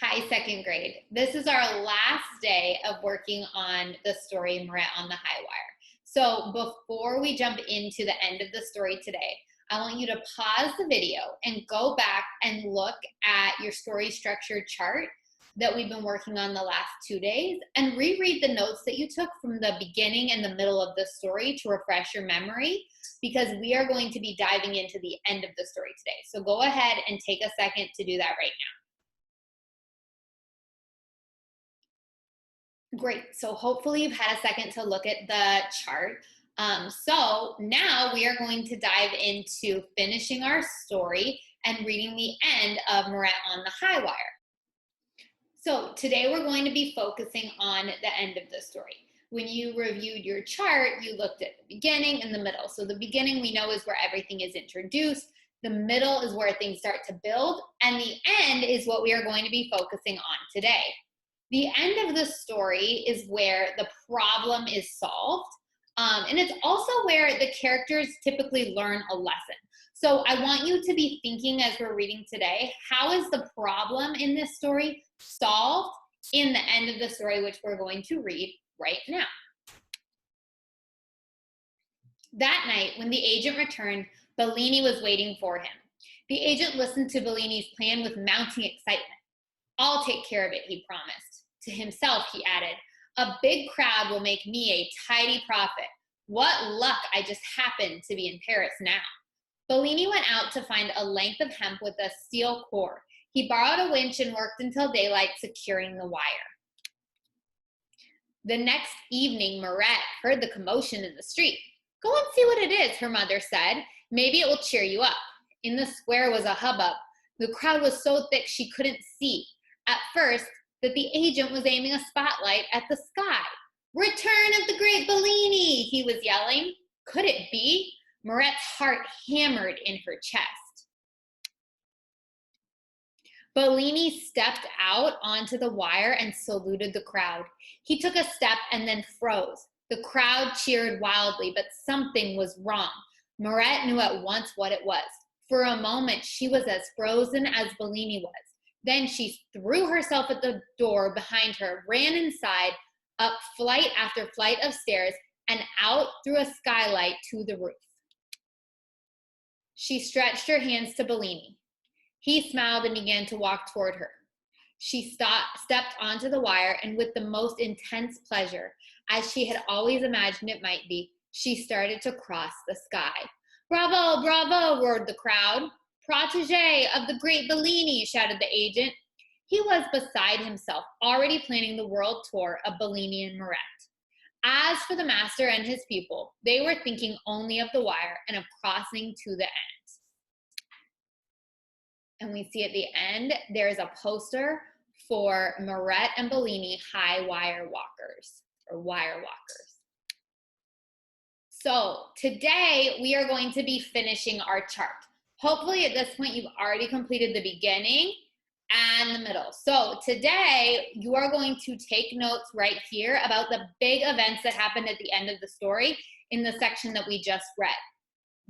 Hi, second grade. This is our last day of working on the story Mirette on the High Wire. So before we jump into the end of the story today, I want you to pause the video and go back and look at your story structure chart that we've been working on the last 2 days and reread the notes that you took from the beginning and the middle of the story to refresh your memory, because we are going to be diving into the end of the story today. So go ahead and take a second to do that right now. Great. So hopefully you've had a second to look at the chart. So now we are going to dive into finishing our story and reading the end of Mirette on the High Wire. So today we're going to be focusing on the end of the story. When you reviewed your chart, you looked at the beginning and the middle. So the beginning we know is where everything is introduced. The middle is where things start to build. And the end is what we are going to be focusing on today. The end of the story is where the problem is solved. And it's also where the characters typically learn a lesson. So I want you to be thinking as we're reading today, how is the problem in this story solved in the end of the story, which we're going to read right now. That night, when the agent returned, Bellini was waiting for him. The agent listened to Bellini's plan with mounting excitement. "I'll take care of it," he promised. To himself, he added, "A big crowd will make me a tidy profit. What luck I just happened to be in Paris now." Bellini went out to find a length of hemp with a steel cord. He borrowed a winch and worked until daylight, securing the wire. The next evening, Mirette heard the commotion in the street. "Go and see what it is," her mother said. "Maybe it will cheer you up." In the square was a hubbub. The crowd was so thick she couldn't see. At first, that the agent was aiming a spotlight at the sky. "Return of the great Bellini," he was yelling. Could it be? Mirette's heart hammered in her chest. Bellini stepped out onto the wire and saluted the crowd. He took a step and then froze. The crowd cheered wildly, but something was wrong. Mirette knew at once what it was. For a moment, she was as frozen as Bellini was. Then she threw herself at the door behind her, ran inside, up flight after flight of stairs, and out through a skylight to the roof. She stretched her hands to Bellini. He smiled and began to walk toward her. She stepped onto the wire, and with the most intense pleasure, as she had always imagined it might be, she started to cross the sky. "Bravo, bravo," roared the crowd. "Protégé of the great Bellini," shouted the agent. He was beside himself, already planning the world tour of Bellini and Mirette. As for the master and his pupil, they were thinking only of the wire and of crossing to the end. And we see at the end, there's a poster for Mirette and Bellini high wire walkers, or wire walkers. So today we are going to be finishing our chart. Hopefully at this point you've already completed the beginning and the middle. So today you are going to take notes right here about the big events that happened at the end of the story in the section that we just read.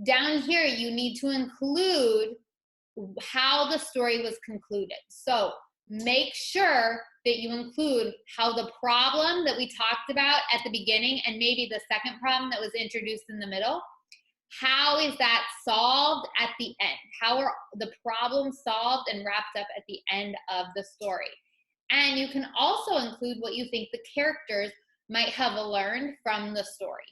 Down here you need to include how the story was concluded. So make sure that you include how the problem that we talked about at the beginning, and maybe the second problem that was introduced in the middle, how is that solved at the end? How are the problems solved and wrapped up at the end of the story? And you can also include what you think the characters might have learned from the story.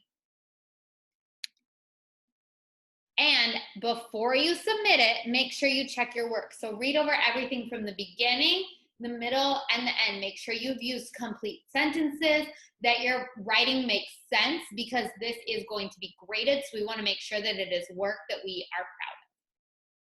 And before you submit it, make sure you check your work. So read over everything from the beginning, the middle, and the end. Make sure you've used complete sentences, that your writing makes sense, because this is going to be graded. So we want to make sure that it is work that we are proud of.